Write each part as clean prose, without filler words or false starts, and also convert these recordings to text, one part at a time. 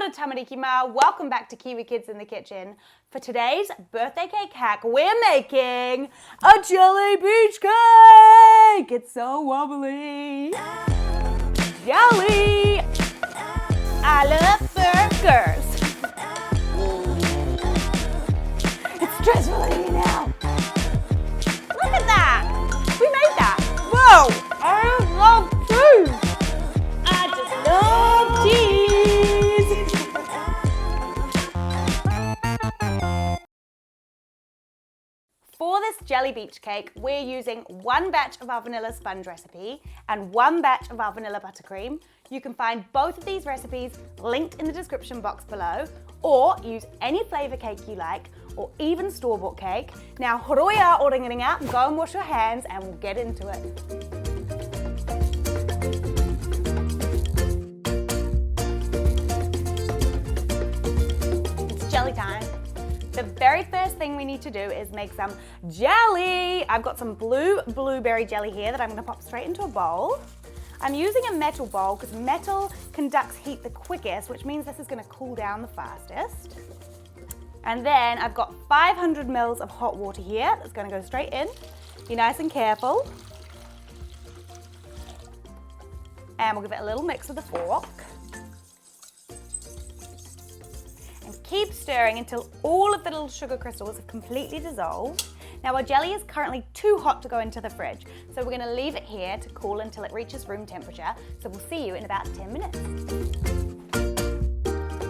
Kia ora tamariki. Welcome back to Kiwi Kids in the Kitchen. For today's birthday cake hack, we're making a jelly beach cake. It's so wobbly. Jelly. I love burgers. It's stressful eating now. Look at that. We made that. Whoa. I love cheese. I just love cheese. For this jelly beach cake, we're using one batch of our vanilla sponge recipe and one batch of our vanilla buttercream. You can find both of these recipes linked in the description box below, or use any flavour cake you like, or even store-bought cake. Now, horoia o ringaringa, go and wash your hands and we'll get into it. It's jelly time. The very first thing we need to do is make some jelly. I've got some blueberry jelly here that I'm going to pop straight into a bowl. I'm using a metal bowl because metal conducts heat the quickest, which means this is going to cool down the fastest. And then I've got 500 mils of hot water here that's going to go straight in. Be nice and careful. And we'll give it a little mix with a fork. Keep stirring until all of the little sugar crystals have completely dissolved. Now our jelly is currently too hot to go into the fridge, so we're going to leave it here to cool until it reaches room temperature. So we'll see you in about 10 minutes.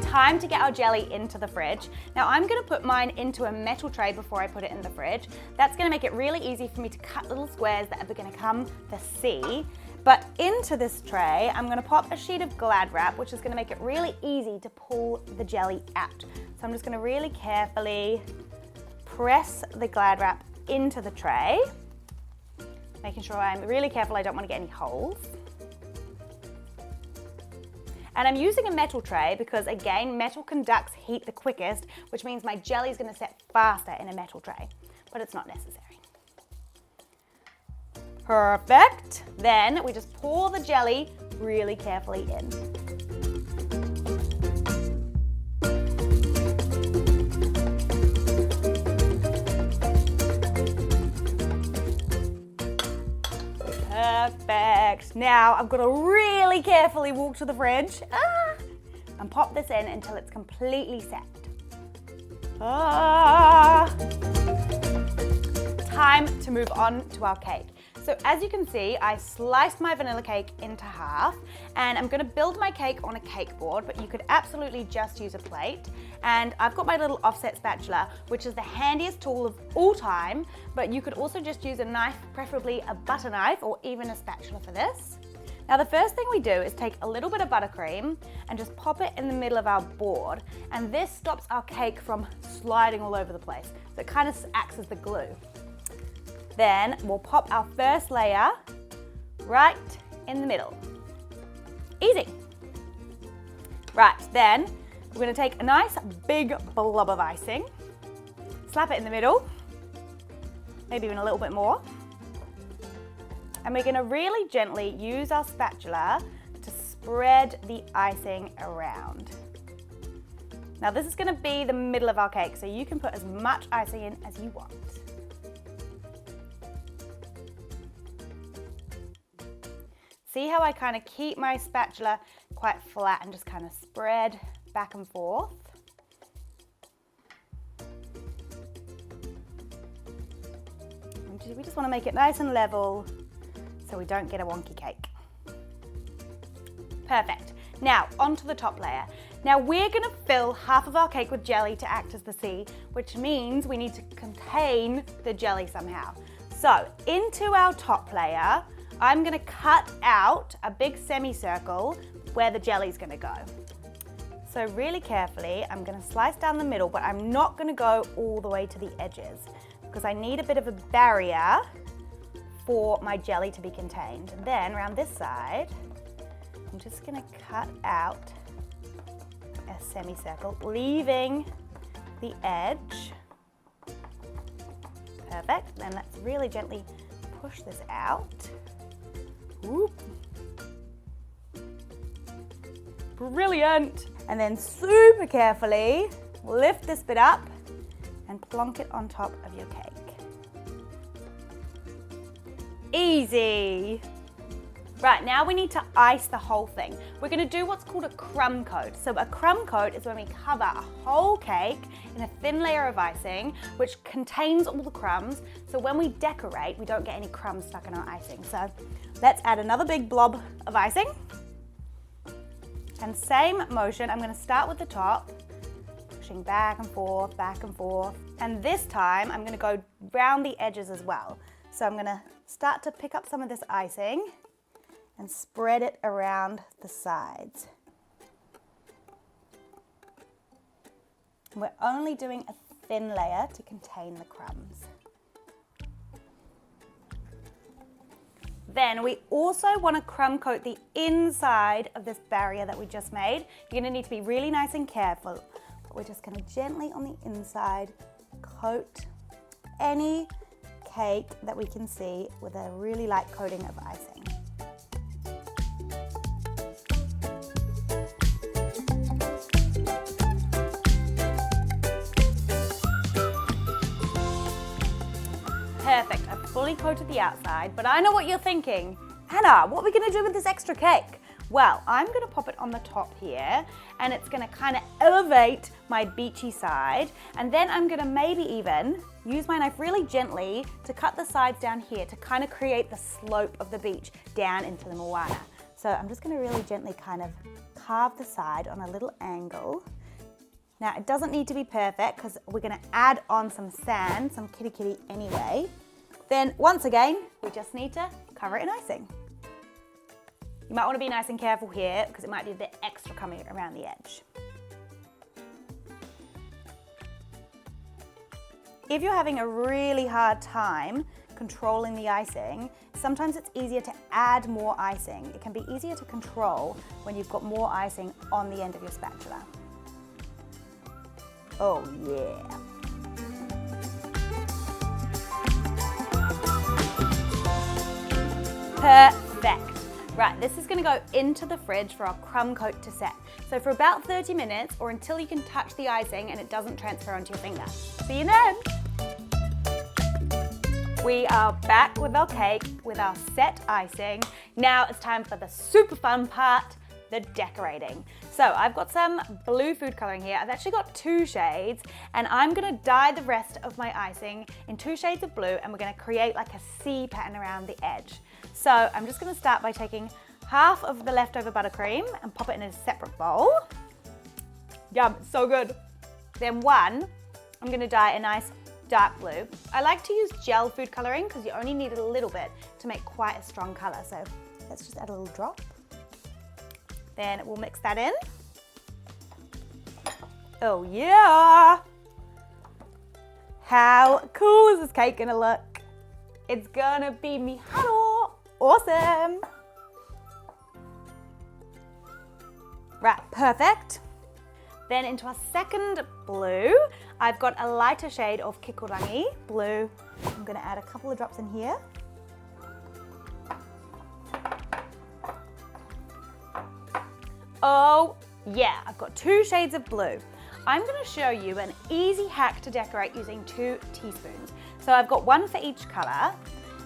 Time to get our jelly into the fridge. Now I'm going to put mine into a metal tray before I put it in the fridge. That's going to make it really easy for me to cut little squares that are going to come to see. But into this tray, I'm going to pop a sheet of Glad wrap, which is going to make it really easy to pull the jelly out. So I'm just going to really carefully press the Glad wrap into the tray, making sure I'm really careful I don't want to get any holes. And I'm using a metal tray because, again, metal conducts heat the quickest, which means my jelly is going to set faster in a metal tray, but it's not necessary. Perfect. Then we just pour the jelly really carefully in. Perfect. Now I've got to really carefully walk to the fridge and pop this in until it's completely set. Time to move on to our cake. So as you can see, I sliced my vanilla cake into half, and I'm going to build my cake on a cake board, but you could absolutely just use a plate. And I've got my little offset spatula, which is the handiest tool of all time, but you could also just use a knife, preferably a butter knife or even a spatula for this. Now the first thing we do is take a little bit of buttercream and just pop it in the middle of our board, and this stops our cake from sliding all over the place. So it kind of acts as the glue. Then we'll pop our first layer right in the middle. Easy. Right, then we're going to take a nice big blob of icing, slap it in the middle, maybe even a little bit more. And we're going to really gently use our spatula to spread the icing around. Now this is going to be the middle of our cake, so you can put as much icing in as you want. See how I kind of keep my spatula quite flat and just kind of spread back and forth? And we just want to make it nice and level so we don't get a wonky cake. Perfect. Now onto the top layer. Now we're going to fill half of our cake with jelly to act as the C, which means we need to contain the jelly somehow. So into our top layer, I'm going to cut out a big semicircle where the jelly's going to go. So really carefully, I'm going to slice down the middle, but I'm not going to go all the way to the edges because I need a bit of a barrier for my jelly to be contained. And then around this side, I'm just going to cut out a semicircle, leaving the edge. Perfect. Then let's really gently push this out. Whoop. Brilliant. And then super carefully lift this bit up and plonk it on top of your cake. Easy. Right, now we need to ice the whole thing. We're gonna do what's called a crumb coat. So a crumb coat is when we cover a whole cake in a thin layer of icing, which contains all the crumbs. So when we decorate, we don't get any crumbs stuck in our icing. So let's add another big blob of icing. And same motion, I'm gonna start with the top, pushing back and forth, back and forth. And this time, I'm gonna go round the edges as well. So I'm gonna start to pick up some of this icing and spread it around the sides. And we're only doing a thin layer to contain the crumbs. Then we also want to crumb coat the inside of this barrier that we just made. You're going to need to be really nice and careful. But we're just going to gently on the inside coat any cake that we can see with a really light coating of icing. Perfect, I've fully coated the outside, but I know what you're thinking. Anna, what are we gonna do with this extra cake? Well, I'm gonna pop it on the top here, and it's gonna kind of elevate my beachy side, and then I'm gonna maybe even use my knife really gently to cut the sides down here to kind of create the slope of the beach down into the moana. So I'm just gonna really gently kind of carve the side on a little angle. Now, it doesn't need to be perfect because we're gonna add on some sand, some kitty kitty anyway. Then, once again, we just need to cover it in icing. You might wanna be nice and careful here because it might be a bit extra coming around the edge. If you're having a really hard time controlling the icing, sometimes it's easier to add more icing. It can be easier to control when you've got more icing on the end of your spatula. Oh yeah. Perfect. Right, this is gonna go into the fridge for our crumb coat to set. So for about 30 minutes or until you can touch the icing and it doesn't transfer onto your finger. See you then. We are back with our cake with our set icing. Now it's time for the super fun part, the decorating. So I've got some blue food coloring here. I've actually got 2 shades, and I'm gonna dye the rest of my icing in 2 shades of blue, and we're gonna create like a C pattern around the edge. So I'm just gonna start by taking half of the leftover buttercream and pop it in a separate bowl. Yum, it's so good. Then I'm gonna dye a nice dark blue. I like to use gel food coloring because you only need a little bit to make quite a strong color. So let's just add a little drop. Then we'll mix that in. Oh yeah! How cool is this cake gonna look? It's gonna be mihano! Awesome! Right, perfect. Then into our second blue, I've got a lighter shade of kikorangi blue. I'm gonna add a couple of drops in here. Oh yeah, I've got 2 shades of blue. I'm gonna show you an easy hack to decorate using 2 teaspoons. So I've got 1 for each color,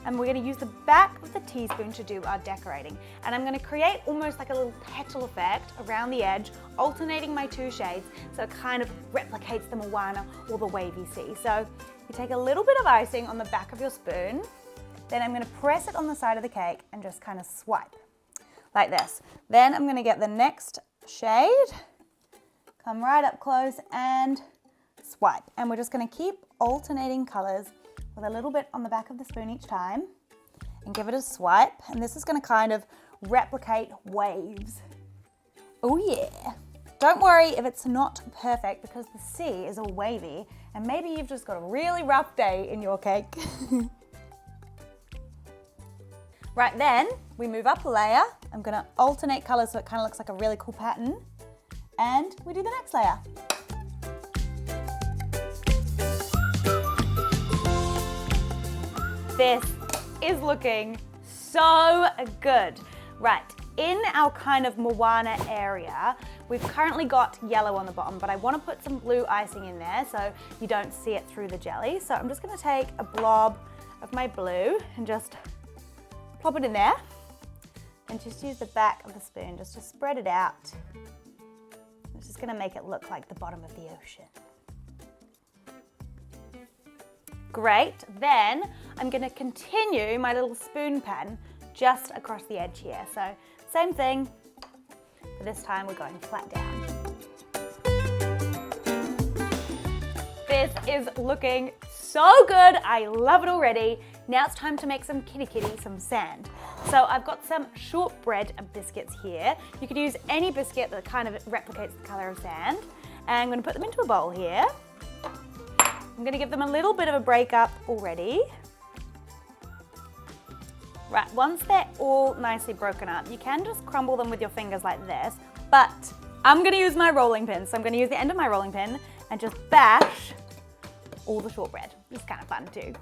and we're gonna use the back of the teaspoon to do our decorating. And I'm gonna create almost like a little petal effect around the edge, alternating my 2 shades, so it kind of replicates the moana or the wavy sea. So you take a little bit of icing on the back of your spoon, then I'm gonna press it on the side of the cake and just kind of swipe. Like this. Then I'm gonna get the next shade, come right up close and swipe. And we're just gonna keep alternating colors with a little bit on the back of the spoon each time and give it a swipe. And this is gonna kind of replicate waves. Oh yeah. Don't worry if it's not perfect because the sea is all wavy and maybe you've just got a really rough day in your cake. Right then, we move up a layer. I'm gonna alternate colors so it kind of looks like a really cool pattern. And we do the next layer. This is looking so good. Right, in our kind of moana area, We've currently got yellow on the bottom, but I want to put some blue icing in there so you don't see it through the jelly. So I'm just going to take a blob of my blue and just plop it in there. And just use the back of the spoon just to spread it out. It's just going to make it look like the bottom of the ocean. Great, then I'm going to continue my little spoon pen just across the edge here. So same thing, but this time we're going flat down. This is looking so good. I love it already. Now it's time to make some some sand. So I've got some shortbread biscuits here. You could use any biscuit that kind of replicates the color of sand. And I'm going to put them into a bowl here. I'm going to give them a little bit of a break up already. Right, once they're all nicely broken up, you can just crumble them with your fingers like this, but I'm going to use my rolling pin. So I'm going to use the end of my rolling pin and just bash all the shortbread. It's kind of fun too.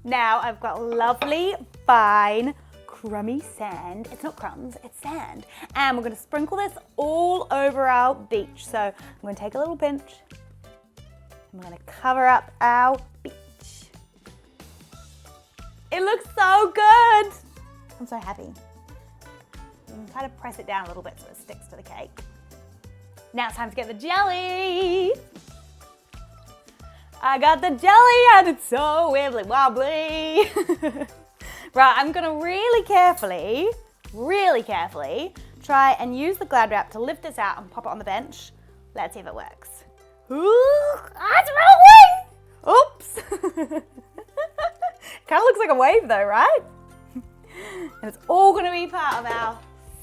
Now I've got lovely, fine, crummy sand. It's not crumbs, it's sand. And we're going to sprinkle this all over our beach. So I'm going to take a little pinch and we're going to cover up our beach. It looks so good. I'm so happy. You can kind of press it down a little bit so it sticks to the cake. Now it's time to get the jelly. I got the jelly and it's so wibbly wobbly. Right, I'm gonna really carefully try and use the Glad wrap to lift this out and pop it on the bench. Let's see if it works. Ooh, it's rolling! Oops. Kind of looks like a wave though, right? And it's all gonna be part of our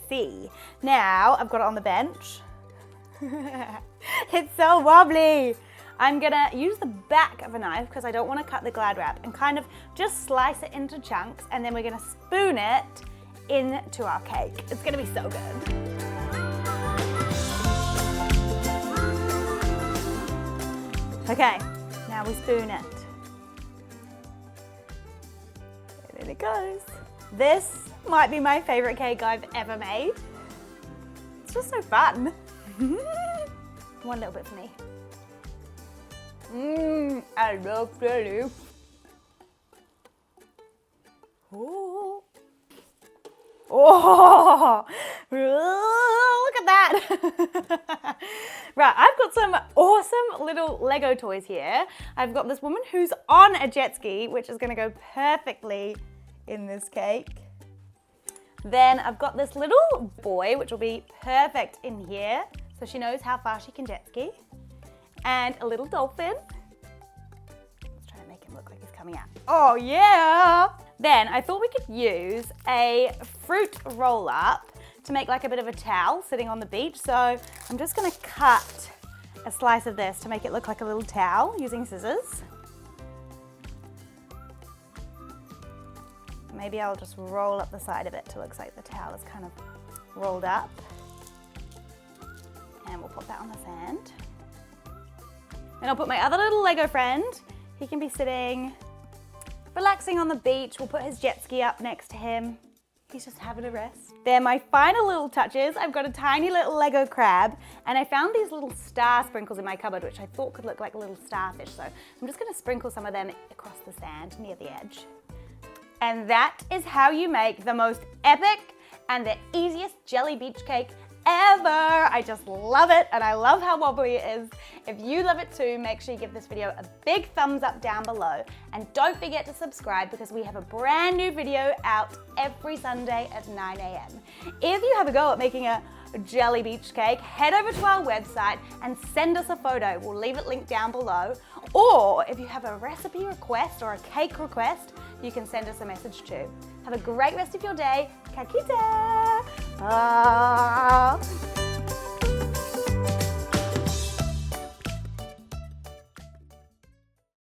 sea. Now I've got it on the bench. It's so wobbly. I'm gonna use the back of a knife because I don't want to cut the Glad wrap and kind of just slice it into chunks, and then we're gonna spoon it into our cake. It's gonna be so good. Okay, now we spoon it. And in it goes. This might be my favorite cake I've ever made. It's just so fun. One little bit for me. I love jelly. Oh, look at that. Right, I've got some awesome little Lego toys here. I've got this woman who's on a jet ski, which is going to go perfectly in this cake. Then I've got this little boy, which will be perfect in here, so she knows how far she can jet ski. And a little dolphin. Let's try to make him look like he's coming out. Oh yeah! Then I thought we could use a fruit roll up to make like a bit of a towel sitting on the beach. So I'm just gonna cut a slice of this to make it look like a little towel using scissors. Maybe I'll just roll up the side of it till it looks like the towel is kind of rolled up. And we'll put that on the sand. And I'll put my other little Lego friend. He can be sitting, relaxing on the beach. We'll put his jet ski up next to him. He's just having a rest. They're my final little touches. I've got a tiny little Lego crab, and I found these little star sprinkles in my cupboard, which I thought could look like a little starfish. So I'm just gonna sprinkle some of them across the sand near the edge. And that is how you make the most epic and the easiest jelly beach cake ever. I just love it, and I love how wobbly it is. If you love it too, make sure you give this video a big thumbs up down below, and don't forget to subscribe because we have a brand new video out every Sunday at 9 a.m. If you have a go at making a jelly beach cake, head over to our website and send us a photo. We'll leave it linked down below. Or if you have a recipe request or a cake request, you can send us a message too. Have a great rest of your day. Kakita!